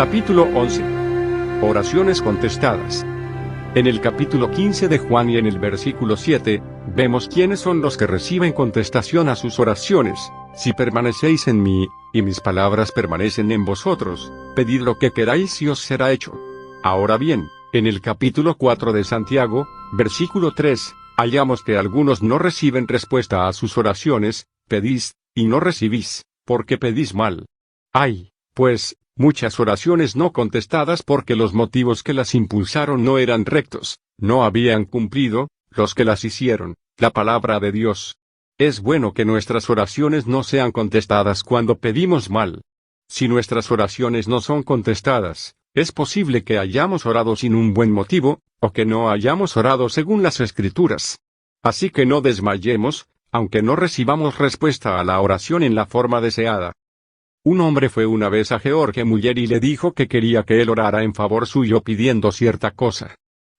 Capítulo 11. Oraciones contestadas. En el capítulo 15 de Juan y en el versículo 7, vemos quiénes son los que reciben contestación a sus oraciones. Si permanecéis en mí, y mis palabras permanecen en vosotros, pedid lo que queráis y os será hecho. Ahora bien, en el capítulo 4 de Santiago, versículo 3, hallamos que algunos no reciben respuesta a sus oraciones. Pedís, y no recibís, porque pedís mal. Hay, pues, muchas oraciones no contestadas porque los motivos que las impulsaron no eran rectos, no habían cumplido, los que las hicieron, la palabra de Dios. Es bueno que nuestras oraciones no sean contestadas cuando pedimos mal. Si nuestras oraciones no son contestadas, es posible que hayamos orado sin un buen motivo, o que no hayamos orado según las Escrituras. Así que no desmayemos, aunque no recibamos respuesta a la oración en la forma deseada. Un hombre fue una vez a George Muller y le dijo que quería que él orara en favor suyo pidiendo cierta cosa.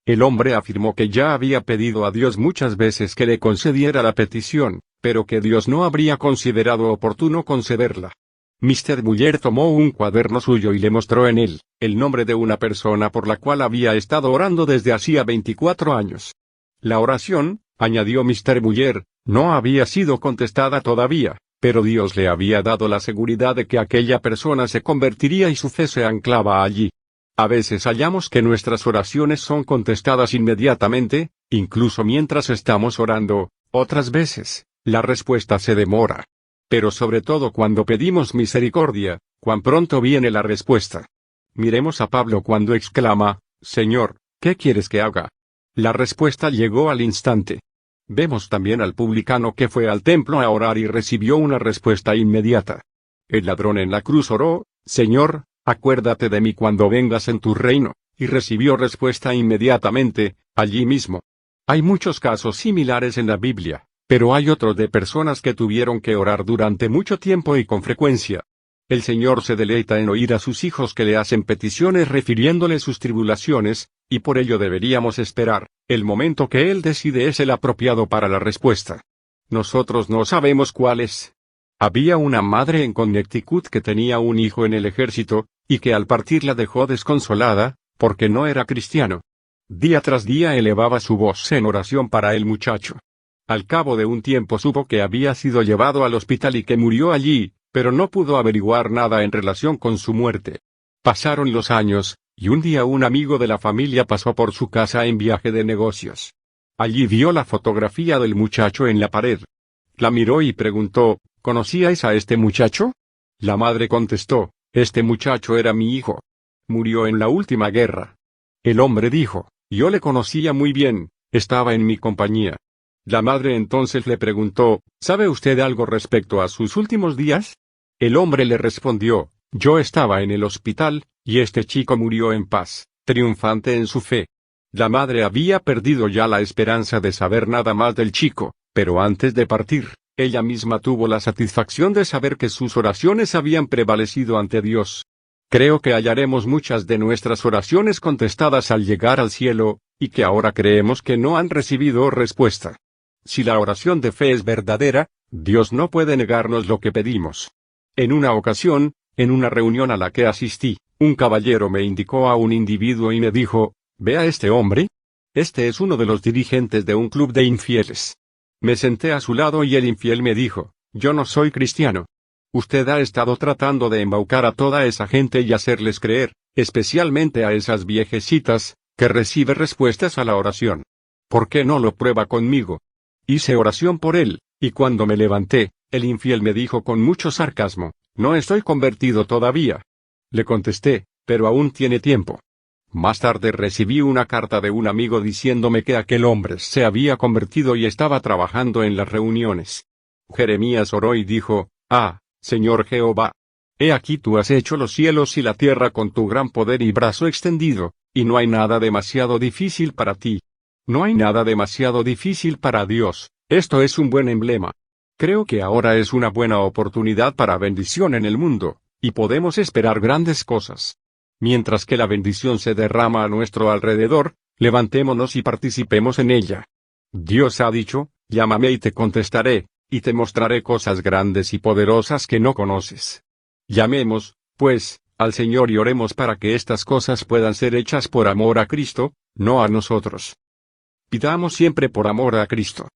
El hombre afirmó que ya había pedido a Dios muchas veces que le concediera la petición, pero que Dios no habría considerado oportuno concederla. Mr. Muller tomó un cuaderno suyo y le mostró en él el nombre de una persona por la cual había estado orando desde hacía 24 años. La oración, añadió Mr. Muller, no había sido contestada todavía, pero Dios le había dado la seguridad de que aquella persona se convertiría y su fe se anclaba allí. A veces hallamos que nuestras oraciones son contestadas inmediatamente, incluso mientras estamos orando. Otras veces, la respuesta se demora. Pero sobre todo cuando pedimos misericordia, cuán pronto viene la respuesta. Miremos a Pablo cuando exclama, Señor, ¿qué quieres que haga? La respuesta llegó al instante. Vemos también al publicano que fue al templo a orar y recibió una respuesta inmediata. El ladrón en la cruz oró, Señor, acuérdate de mí cuando vengas en tu reino, y recibió respuesta inmediatamente, allí mismo. Hay muchos casos similares en la Biblia, pero hay otros de personas que tuvieron que orar durante mucho tiempo y con frecuencia. El Señor se deleita en oír a sus hijos que le hacen peticiones refiriéndole sus tribulaciones, y por ello deberíamos esperar. El momento que Él decide es el apropiado para la respuesta. Nosotros no sabemos cuál es. Había una madre en Connecticut que tenía un hijo en el ejército, y que al partir la dejó desconsolada, porque no era cristiano. Día tras día elevaba su voz en oración para el muchacho. Al cabo de un tiempo supo que había sido llevado al hospital y que murió allí, pero no pudo averiguar nada en relación con su muerte. Pasaron los años, y un día un amigo de la familia pasó por su casa en viaje de negocios. Allí vio la fotografía del muchacho en la pared. La miró y preguntó, ¿conocíais a este muchacho? La madre contestó, este muchacho era mi hijo. Murió en la última guerra. El hombre dijo, yo le conocía muy bien, estaba en mi compañía. La madre entonces le preguntó, ¿sabe usted algo respecto a sus últimos días? El hombre le respondió, yo estaba en el hospital, y este chico murió en paz, triunfante en su fe. La madre había perdido ya la esperanza de saber nada más del chico, pero antes de partir, ella misma tuvo la satisfacción de saber que sus oraciones habían prevalecido ante Dios. Creo que hallaremos muchas de nuestras oraciones contestadas al llegar al cielo, y que ahora creemos que no han recibido respuesta. Si la oración de fe es verdadera, Dios no puede negarnos lo que pedimos. En una ocasión, en una reunión a la que asistí, un caballero me indicó a un individuo y me dijo, ¿ve a este hombre? Este es uno de los dirigentes de un club de infieles. Me senté a su lado y el infiel me dijo, yo no soy cristiano. Usted ha estado tratando de embaucar a toda esa gente y hacerles creer, especialmente a esas viejecitas, que recibe respuestas a la oración. ¿Por qué no lo prueba conmigo? Hice oración por él, y cuando me levanté, el infiel me dijo con mucho sarcasmo, no estoy convertido todavía. Le contesté, pero aún tiene tiempo. Más tarde recibí una carta de un amigo diciéndome que aquel hombre se había convertido y estaba trabajando en las reuniones. Jeremías oró y dijo, Señor Jehová, he aquí tú has hecho los cielos y la tierra con tu gran poder y brazo extendido, y no hay nada demasiado difícil para ti. No hay nada demasiado difícil para Dios. Esto es un buen emblema. Creo que ahora es una buena oportunidad para bendición en el mundo, y podemos esperar grandes cosas. Mientras que la bendición se derrama a nuestro alrededor, levantémonos y participemos en ella. Dios ha dicho, llámame y te contestaré, y te mostraré cosas grandes y poderosas que no conoces. Llamemos, pues, al Señor y oremos para que estas cosas puedan ser hechas por amor a Cristo, no a nosotros. Pidamos siempre por amor a Cristo.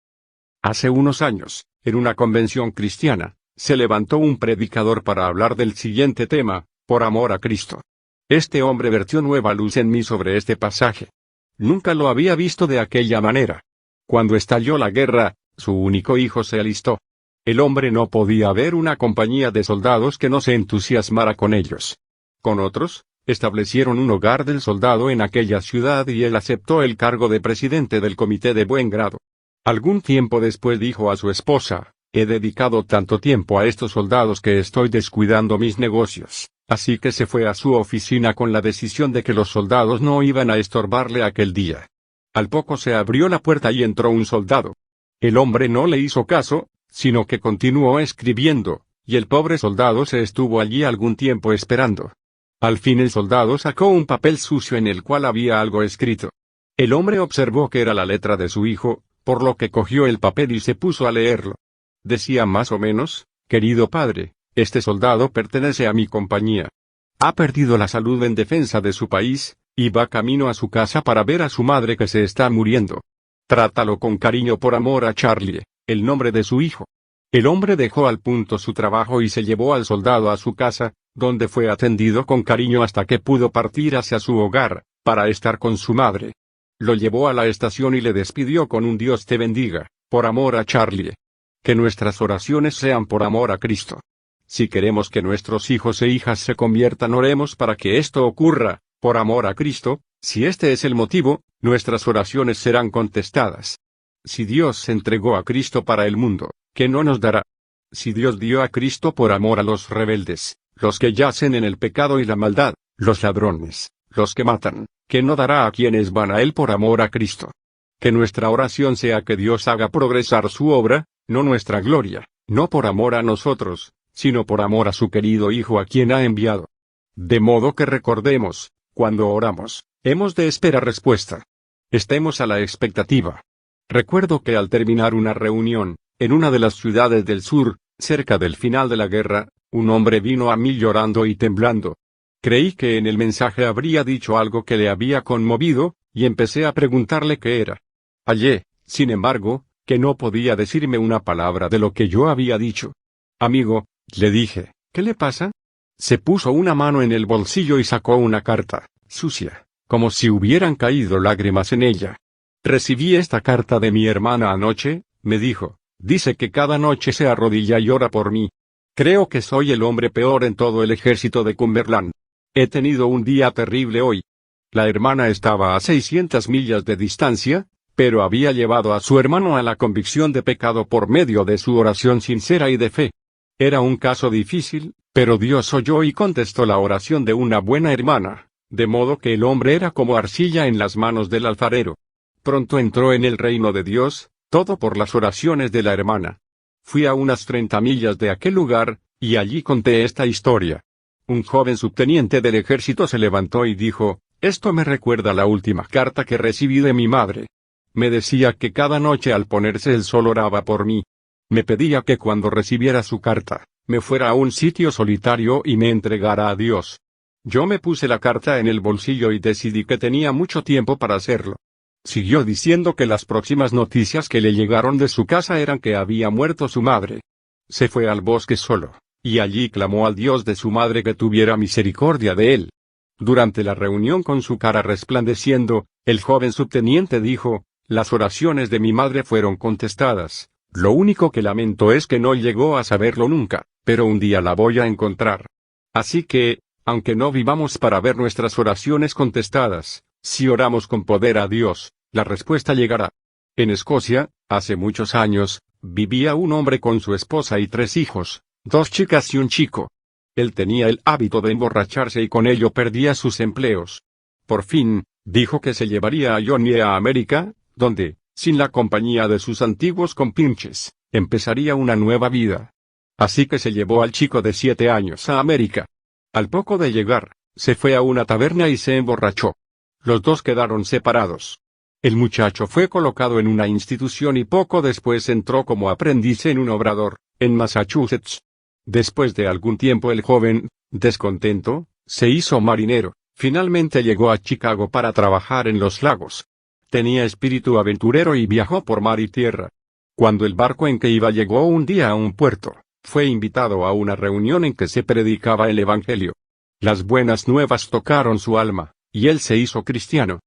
Hace unos años, en una convención cristiana, se levantó un predicador para hablar del siguiente tema, por amor a Cristo. Este hombre vertió nueva luz en mí sobre este pasaje. Nunca lo había visto de aquella manera. Cuando estalló la guerra, su único hijo se alistó. El hombre no podía ver una compañía de soldados que no se entusiasmara con ellos. Con otros, establecieron un hogar del soldado en aquella ciudad y él aceptó el cargo de presidente del comité de buen grado. Algún tiempo después dijo a su esposa, he dedicado tanto tiempo a estos soldados que estoy descuidando mis negocios, así que se fue a su oficina con la decisión de que los soldados no iban a estorbarle aquel día. Al poco se abrió la puerta y entró un soldado. El hombre no le hizo caso, sino que continuó escribiendo, y el pobre soldado se estuvo allí algún tiempo esperando. Al fin el soldado sacó un papel sucio en el cual había algo escrito. El hombre observó que era la letra de su hijo, por lo que cogió el papel y se puso a leerlo. Decía más o menos, querido padre, este soldado pertenece a mi compañía. Ha perdido la salud en defensa de su país, y va camino a su casa para ver a su madre que se está muriendo. Trátalo con cariño por amor a Charlie, el nombre de su hijo. El hombre dejó al punto su trabajo y se llevó al soldado a su casa, donde fue atendido con cariño hasta que pudo partir hacia su hogar, para estar con su madre. Lo llevó a la estación y le despidió con un Dios te bendiga, por amor a Charlie. Que nuestras oraciones sean por amor a Cristo. Si queremos que nuestros hijos e hijas se conviertan, oremos para que esto ocurra, por amor a Cristo. Si este es el motivo, nuestras oraciones serán contestadas. Si Dios se entregó a Cristo para el mundo, ¿qué no nos dará? Si Dios dio a Cristo por amor a los rebeldes, los que yacen en el pecado y la maldad, los ladrones, los que matan, ¿qué no dará a quienes van a Él por amor a Cristo? Que nuestra oración sea que Dios haga progresar su obra, no nuestra gloria, no por amor a nosotros, sino por amor a su querido Hijo a quien ha enviado. De modo que recordemos, cuando oramos, hemos de esperar respuesta. Estemos a la expectativa. Recuerdo que al terminar una reunión, en una de las ciudades del sur, cerca del final de la guerra, un hombre vino a mí llorando y temblando. Creí que en el mensaje habría dicho algo que le había conmovido, y empecé a preguntarle qué era. Hallé, sin embargo, que no podía decirme una palabra de lo que yo había dicho. Amigo, le dije, ¿qué le pasa? Se puso una mano en el bolsillo y sacó una carta, sucia, como si hubieran caído lágrimas en ella. Recibí esta carta de mi hermana anoche, me dijo, dice que cada noche se arrodilla y ora por mí. Creo que soy el hombre peor en todo el ejército de Cumberland. He tenido un día terrible hoy. La hermana estaba a 600 millas de distancia, pero había llevado a su hermano a la convicción de pecado por medio de su oración sincera y de fe. Era un caso difícil, pero Dios oyó y contestó la oración de una buena hermana, de modo que el hombre era como arcilla en las manos del alfarero. Pronto entró en el reino de Dios, todo por las oraciones de la hermana. Fui a unas 30 millas de aquel lugar, y allí conté esta historia. Un joven subteniente del ejército se levantó y dijo, esto me recuerda la última carta que recibí de mi madre. Me decía que cada noche al ponerse el sol oraba por mí. Me pedía que cuando recibiera su carta, me fuera a un sitio solitario y me entregara a Dios. Yo me puse la carta en el bolsillo y decidí que tenía mucho tiempo para hacerlo. Siguió diciendo que las próximas noticias que le llegaron de su casa eran que había muerto su madre. Se fue al bosque solo, y allí clamó al Dios de su madre que tuviera misericordia de él. Durante la reunión con su cara resplandeciendo, el joven subteniente dijo, las oraciones de mi madre fueron contestadas, lo único que lamento es que no llegó a saberlo nunca, pero un día la voy a encontrar. Así que, aunque no vivamos para ver nuestras oraciones contestadas, si oramos con poder a Dios, la respuesta llegará. En Escocia, hace muchos años, vivía un hombre con su esposa y 3 hijos, 2 chicas y un chico. Él tenía el hábito de emborracharse y con ello perdía sus empleos. Por fin, dijo que se llevaría a Johnny a América, donde, sin la compañía de sus antiguos compinches, empezaría una nueva vida. Así que se llevó al chico de 7 años a América. Al poco de llegar, se fue a una taberna y se emborrachó. Los dos quedaron separados. El muchacho fue colocado en una institución y poco después entró como aprendiz en un obrador, en Massachusetts. Después de algún tiempo el joven, descontento, Se hizo marinero, finalmente llegó a Chicago para trabajar en los lagos. Tenía espíritu aventurero y viajó por mar y tierra. Cuando el barco en que iba llegó un día a un puerto, fue invitado a una reunión en que se predicaba el Evangelio. Las buenas nuevas tocaron su alma, y él se hizo cristiano.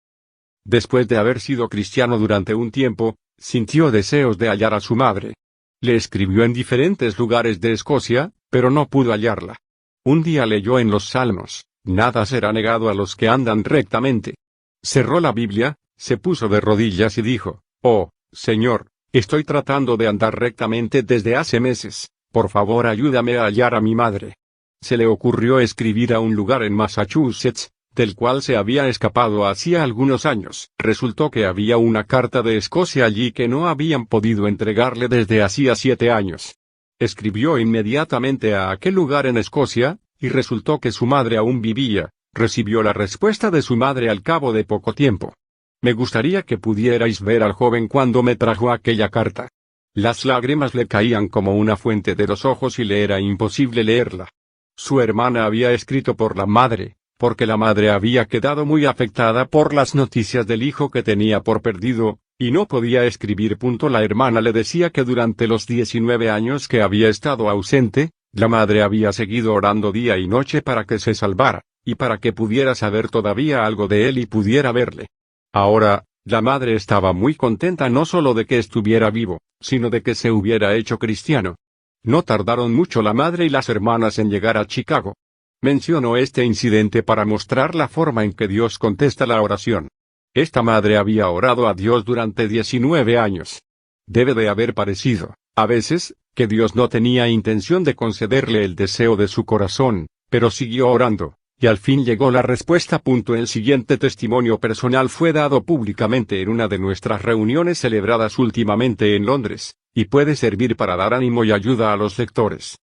Después de haber sido cristiano durante un tiempo, sintió deseos de hallar a su madre. Le escribió en diferentes lugares de Escocia, pero no pudo hallarla. Un día leyó en los Salmos: nada será negado a los que andan rectamente. Cerró la Biblia, se puso de rodillas y dijo: oh, Señor, estoy tratando de andar rectamente desde hace meses, por favor ayúdame a hallar a mi madre. Se le ocurrió escribir a un lugar en Massachusetts, del cual se había escapado hacía algunos años. Resultó que había una carta de Escocia allí que no habían podido entregarle desde hacía 7 años. Escribió inmediatamente a aquel lugar en Escocia, y resultó que su madre aún vivía. Recibió la respuesta de su madre al cabo de poco tiempo. Me gustaría que pudierais ver al joven cuando me trajo aquella carta. Las lágrimas le caían como una fuente de los ojos y le era imposible leerla. Su hermana había escrito por la madre, porque la madre había quedado muy afectada por las noticias del hijo que tenía por perdido, y no podía escribir. La hermana le decía que durante los 19 años que había estado ausente, la madre había seguido orando día y noche para que se salvara, y para que pudiera saber todavía algo de él y pudiera verle. Ahora, la madre estaba muy contenta no solo de que estuviera vivo, sino de que se hubiera hecho cristiano. No tardaron mucho la madre y las hermanas en llegar a Chicago. Mencionó este incidente para mostrar la forma en que Dios contesta la oración. Esta madre había orado a Dios durante 19 años. Debe de haber parecido, a veces, que Dios no tenía intención de concederle el deseo de su corazón, pero siguió orando, y al fin llegó la respuesta. El siguiente testimonio personal fue dado públicamente en una de nuestras reuniones celebradas últimamente en Londres, y puede servir para dar ánimo y ayuda a los lectores.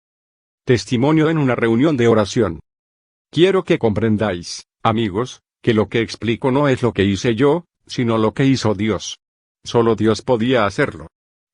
Testimonio en una reunión de oración. Quiero que comprendáis, amigos, que lo que explico no es lo que hice yo, sino lo que hizo Dios. Solo Dios podía hacerlo.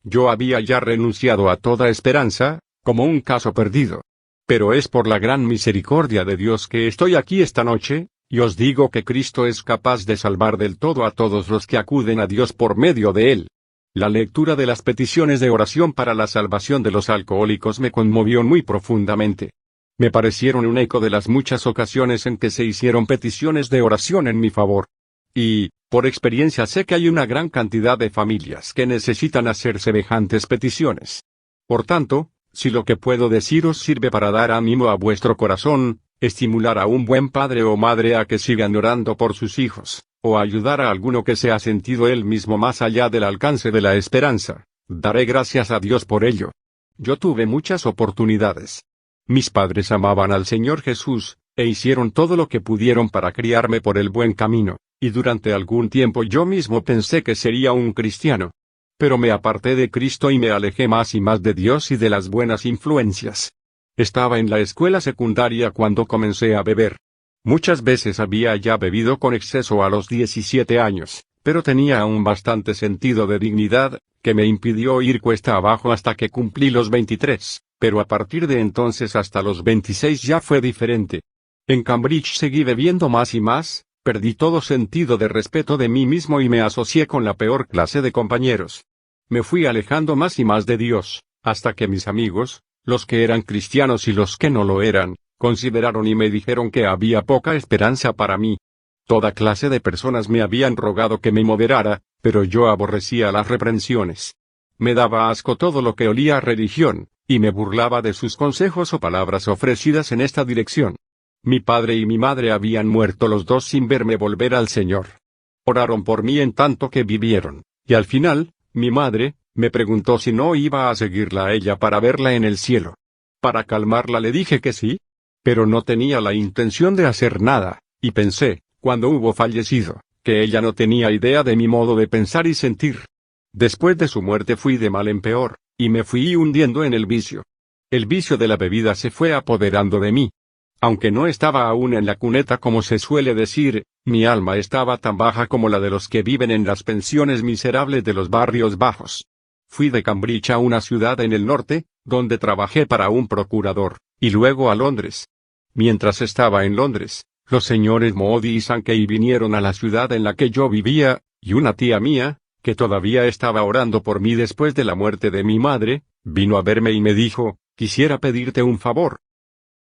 Yo había ya renunciado a toda esperanza, como un caso perdido. Pero es por la gran misericordia de Dios que estoy aquí esta noche, y os digo que Cristo es capaz de salvar del todo a todos los que acuden a Dios por medio de Él. La lectura de las peticiones de oración para la salvación de los alcohólicos me conmovió muy profundamente. Me parecieron un eco de las muchas ocasiones en que se hicieron peticiones de oración en mi favor. Y, por experiencia sé que hay una gran cantidad de familias que necesitan hacer semejantes peticiones. Por tanto, si lo que puedo deciros sirve para dar ánimo a vuestro corazón, estimular a un buen padre o madre a que sigan orando por sus hijos, o ayudar a alguno que se ha sentido él mismo más allá del alcance de la esperanza, daré gracias a Dios por ello. Yo tuve muchas oportunidades. Mis padres amaban al Señor Jesús, e hicieron todo lo que pudieron para criarme por el buen camino, y durante algún tiempo yo mismo pensé que sería un cristiano. Pero me aparté de Cristo y me alejé más y más de Dios y de las buenas influencias. Estaba en la escuela secundaria cuando comencé a beber. Muchas veces había ya bebido con exceso a los 17 años, pero tenía aún bastante sentido de dignidad, que me impidió ir cuesta abajo hasta que cumplí los 23, pero a partir de entonces hasta los 26 ya fue diferente. En Cambridge seguí bebiendo más y más, perdí todo sentido de respeto de mí mismo y me asocié con la peor clase de compañeros. Me fui alejando más y más de Dios, hasta que mis amigos, los que eran cristianos y los que no lo eran, consideraron y me dijeron que había poca esperanza para mí. Toda clase de personas me habían rogado que me moderara, pero yo aborrecía las reprensiones. Me daba asco todo lo que olía a religión, y me burlaba de sus consejos o palabras ofrecidas en esta dirección. Mi padre y mi madre habían muerto los dos sin verme volver al Señor. Oraron por mí en tanto que vivieron, y al final, mi madre, me preguntó si no iba a seguirla a ella para verla en el cielo. Para calmarla le dije que sí, pero no tenía la intención de hacer nada, y pensé, cuando hubo fallecido, que ella no tenía idea de mi modo de pensar y sentir. Después de su muerte fui de mal en peor, y me fui hundiendo en el vicio. El vicio de la bebida se fue apoderando de mí. Aunque no estaba aún en la cuneta como se suele decir, mi alma estaba tan baja como la de los que viven en las pensiones miserables de los barrios bajos. Fui de Cambridge a una ciudad en el norte, donde trabajé para un procurador, y luego a Londres. Mientras estaba en Londres, los señores Moody y Sankey vinieron a la ciudad en la que yo vivía, y una tía mía, que todavía estaba orando por mí después de la muerte de mi madre, vino a verme y me dijo, quisiera pedirte un favor.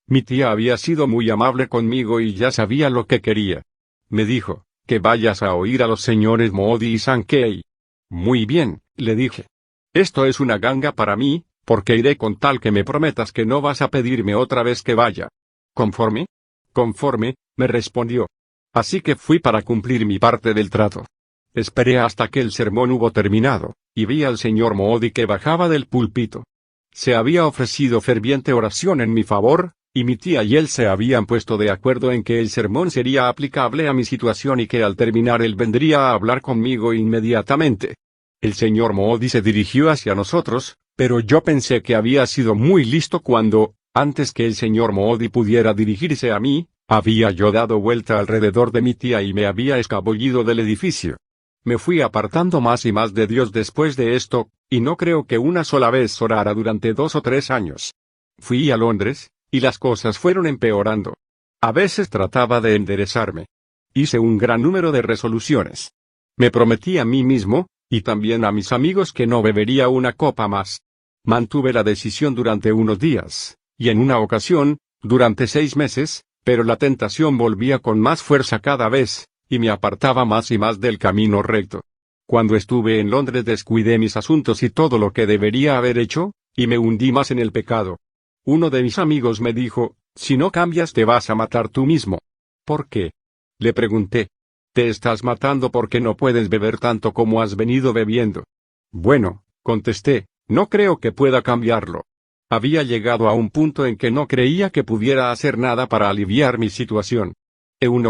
Mi tía había sido muy amable conmigo y ya sabía lo que quería. Me dijo, que vayas a oír a los señores Moody y Sankey. Muy bien, le dije. Esto es una ganga para mí, porque iré con tal que me prometas que no vas a pedirme otra vez que vaya. ¿Conforme? Conforme, me respondió. Así que fui para cumplir mi parte del trato. Esperé hasta que el sermón hubo terminado, y vi al señor Moody que bajaba del púlpito. Se había ofrecido ferviente oración en mi favor, y mi tía y él se habían puesto de acuerdo en que el sermón sería aplicable a mi situación y que al terminar él vendría a hablar conmigo inmediatamente. El señor Moody se dirigió hacia nosotros, pero yo pensé que había sido muy listo cuando, antes que el señor Moody pudiera dirigirse a mí, había yo dado vuelta alrededor de mi tía y me había escabullido del edificio. Me fui apartando más y más de Dios después de esto, y no creo que una sola vez orara durante 2 o 3 años. Fui a Londres, y las cosas fueron empeorando. A veces trataba de enderezarme. Hice un gran número de resoluciones. Me prometí a mí mismo, y también a mis amigos que no bebería una copa más. Mantuve la decisión durante unos días, y en una ocasión, durante 6 meses, pero la tentación volvía con más fuerza cada vez, y me apartaba más y más del camino recto. Cuando estuve en Londres descuidé mis asuntos y todo lo que debería haber hecho, y me hundí más en el pecado. Uno de mis amigos me dijo, si no cambias te vas a matar tú mismo. ¿Por qué? Le pregunté. Te estás matando porque no puedes beber tanto como has venido bebiendo. Bueno, contesté, no creo que pueda cambiarlo. Había llegado a un punto en que no creía que pudiera hacer nada para aliviar mi situación.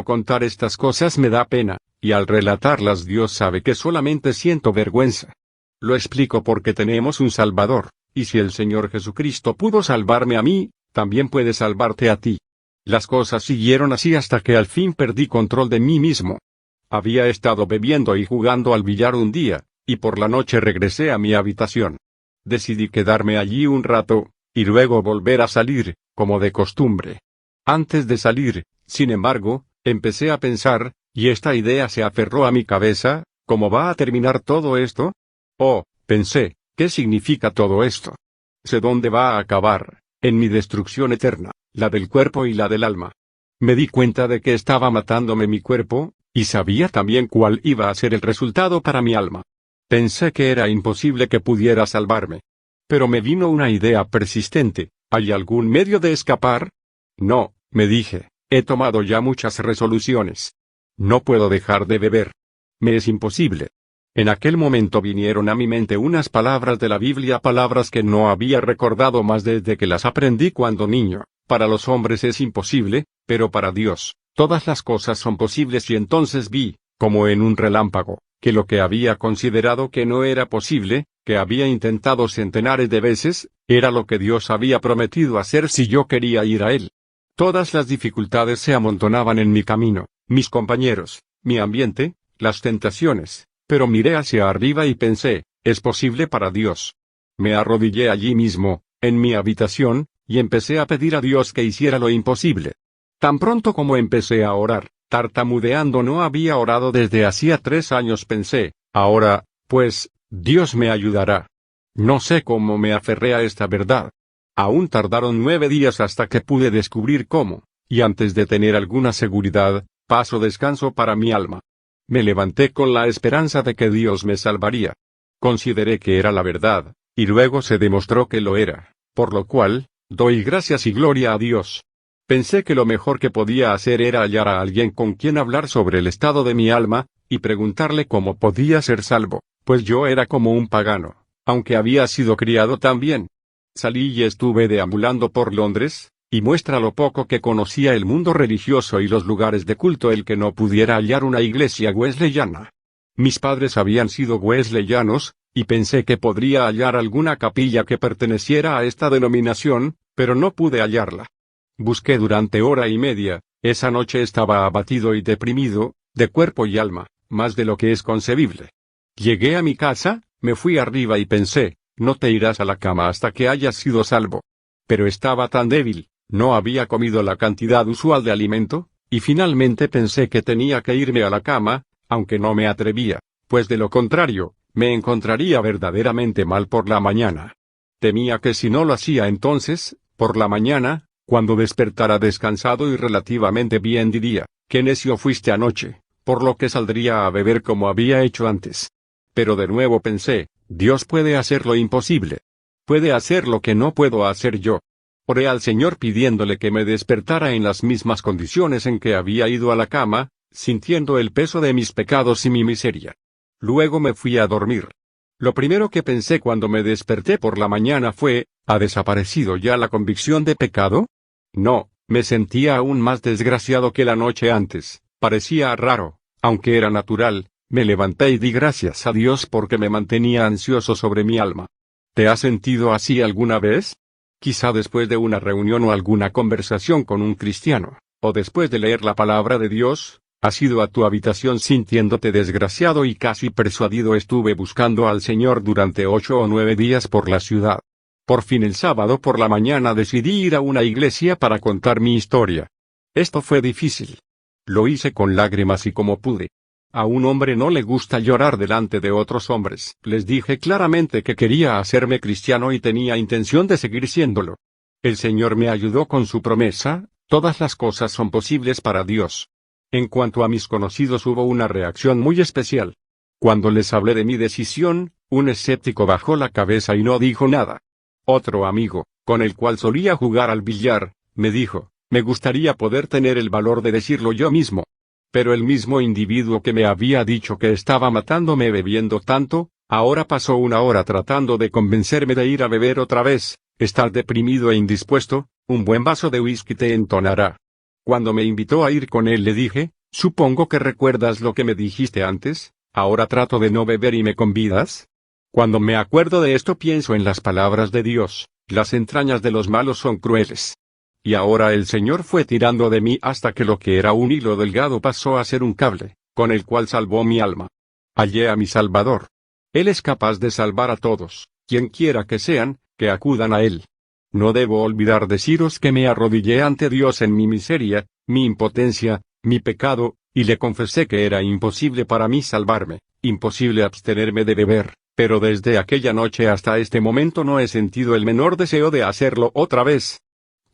Contar estas cosas me da pena, y al relatarlas Dios sabe que solamente siento vergüenza. Lo explico porque tenemos un Salvador, y si el Señor Jesucristo pudo salvarme a mí, también puede salvarte a ti. Las cosas siguieron así hasta que al fin perdí control de mí mismo. Había estado bebiendo y jugando al billar un día, y por la noche regresé a mi habitación. Decidí quedarme allí un rato, y luego volver a salir, como de costumbre. Antes de salir, sin embargo, empecé a pensar, y esta idea se aferró a mi cabeza, ¿cómo va a terminar todo esto? Oh, pensé, ¿qué significa todo esto? Sé dónde va a acabar, en mi destrucción eterna, la del cuerpo y la del alma. Me di cuenta de que estaba matándome mi cuerpo, y sabía también cuál iba a ser el resultado para mi alma. Pensé que era imposible que pudiera salvarme. Pero me vino una idea persistente, ¿hay algún medio de escapar? No, me dije, he tomado ya muchas resoluciones. No puedo dejar de beber. Me es imposible. En aquel momento vinieron a mi mente unas palabras de la Biblia, palabras que no había recordado más desde que las aprendí cuando niño. Para los hombres es imposible, pero para Dios, todas las cosas son posibles. Y entonces vi, como en un relámpago, que lo que había considerado que no era posible, que había intentado centenares de veces, era lo que Dios había prometido hacer si yo quería ir a Él. Todas las dificultades se amontonaban en mi camino, mis compañeros, mi ambiente, las tentaciones. Pero miré hacia arriba y pensé, es posible para Dios. Me arrodillé allí mismo, en mi habitación, y empecé a pedir a Dios que hiciera lo imposible. Tan pronto como empecé a orar, tartamudeando, no había orado desde hacía 3 años, pensé, ahora, pues, Dios me ayudará. No sé cómo me aferré a esta verdad. Aún tardaron 9 días hasta que pude descubrir cómo, y antes de tener alguna seguridad, paso descanso para mi alma. Me levanté con la esperanza de que Dios me salvaría. Consideré que era la verdad, y luego se demostró que lo era, por lo cual, doy gracias y gloria a Dios. Pensé que lo mejor que podía hacer era hallar a alguien con quien hablar sobre el estado de mi alma, y preguntarle cómo podía ser salvo, pues yo era como un pagano, aunque había sido criado también. Salí y estuve deambulando por Londres, y muestra lo poco que conocía el mundo religioso y los lugares de culto el que no pudiera hallar una iglesia wesleyana. Mis padres habían sido wesleyanos, y pensé que podría hallar alguna capilla que perteneciera a esta denominación, pero no pude hallarla. Busqué durante 1 hora y media, esa noche estaba abatido y deprimido, de cuerpo y alma, más de lo que es concebible. Llegué a mi casa, me fui arriba y pensé, no te irás a la cama hasta que hayas sido salvo. Pero estaba tan débil, No había comido la cantidad usual de alimento, y finalmente pensé que tenía que irme a la cama, aunque no me atrevía, pues de lo contrario, me encontraría verdaderamente mal por la mañana. Temía que si no lo hacía entonces, por la mañana, cuando despertara descansado y relativamente bien diría, «Qué necio fuiste anoche», por lo que saldría a beber como había hecho antes. Pero de nuevo pensé, Dios puede hacer lo imposible. Puede hacer lo que no puedo hacer yo. Oré al Señor pidiéndole que me despertara en las mismas condiciones en que había ido a la cama, sintiendo el peso de mis pecados y mi miseria. Luego me fui a dormir. Lo primero que pensé cuando me desperté por la mañana fue, ¿ha desaparecido ya la convicción de pecado? No, me sentía aún más desgraciado que la noche antes. Parecía raro, aunque era natural. Me levanté y di gracias a Dios porque me mantenía ansioso sobre mi alma. ¿Te has sentido así alguna vez? Quizá después de una reunión o alguna conversación con un cristiano, o después de leer la palabra de Dios, has ido a tu habitación sintiéndote desgraciado y casi persuadido. Estuve buscando al Señor durante 8 o 9 días por la ciudad. Por fin el sábado por la mañana decidí ir a una iglesia para contar mi historia. Esto fue difícil. Lo hice con lágrimas y como pude. A un hombre no le gusta llorar delante de otros hombres. Les dije claramente que quería hacerme cristiano y tenía intención de seguir siéndolo. El Señor me ayudó con su promesa, todas las cosas son posibles para Dios. En cuanto a mis conocidos hubo una reacción muy especial. Cuando les hablé de mi decisión, un escéptico bajó la cabeza y no dijo nada. Otro amigo, con el cual solía jugar al billar, me dijo, me gustaría poder tener el valor de decirlo yo mismo. Pero el mismo individuo que me había dicho que estaba matándome bebiendo tanto, ahora pasó una hora tratando de convencerme de ir a beber otra vez. Estás deprimido e indispuesto, un buen vaso de whisky te entonará. Cuando me invitó a ir con él le dije, supongo que recuerdas lo que me dijiste antes, ahora trato de no beber y me convidas. Cuando me acuerdo de esto pienso en las palabras de Dios, las entrañas de los malos son crueles. Y ahora el Señor fue tirando de mí hasta que lo que era un hilo delgado pasó a ser un cable, con el cual salvó mi alma. Hallé a mi Salvador. Él es capaz de salvar a todos, quien quiera que sean, que acudan a Él. No debo olvidar deciros que me arrodillé ante Dios en mi miseria, mi impotencia, mi pecado, y le confesé que era imposible para mí salvarme, imposible abstenerme de beber, pero desde aquella noche hasta este momento no he sentido el menor deseo de hacerlo otra vez.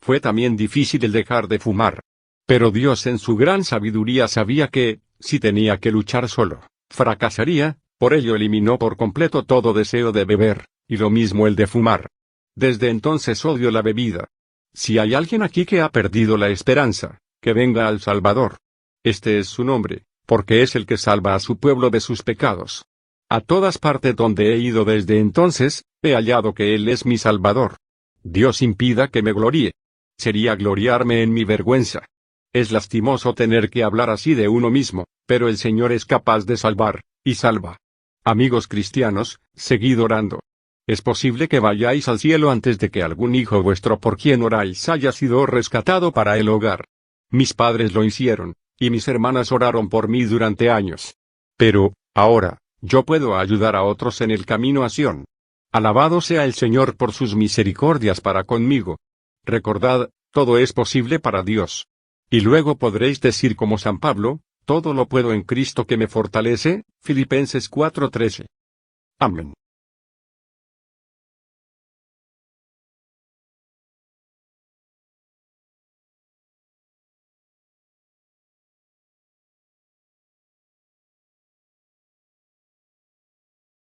Fue también difícil el dejar de fumar. Pero Dios en su gran sabiduría sabía que, si tenía que luchar solo, fracasaría, por ello eliminó por completo todo deseo de beber, y lo mismo el de fumar. Desde entonces odio la bebida. Si hay alguien aquí que ha perdido la esperanza, que venga al Salvador. Este es su nombre, porque es el que salva a su pueblo de sus pecados. A todas partes donde he ido desde entonces, he hallado que Él es mi Salvador. Dios impida que me gloríe. Sería gloriarme en mi vergüenza. Es lastimoso tener que hablar así de uno mismo, pero el Señor es capaz de salvar, y salva. Amigos cristianos, seguid orando. Es posible que vayáis al cielo antes de que algún hijo vuestro por quien oráis haya sido rescatado para el hogar. Mis padres lo hicieron, y mis hermanas oraron por mí durante años. Pero, ahora, yo puedo ayudar a otros en el camino a Sión. Alabado sea el Señor por sus misericordias para conmigo. Recordad, todo es posible para Dios. Y luego podréis decir como San Pablo, todo lo puedo en Cristo que me fortalece, Filipenses 4:13. Amén.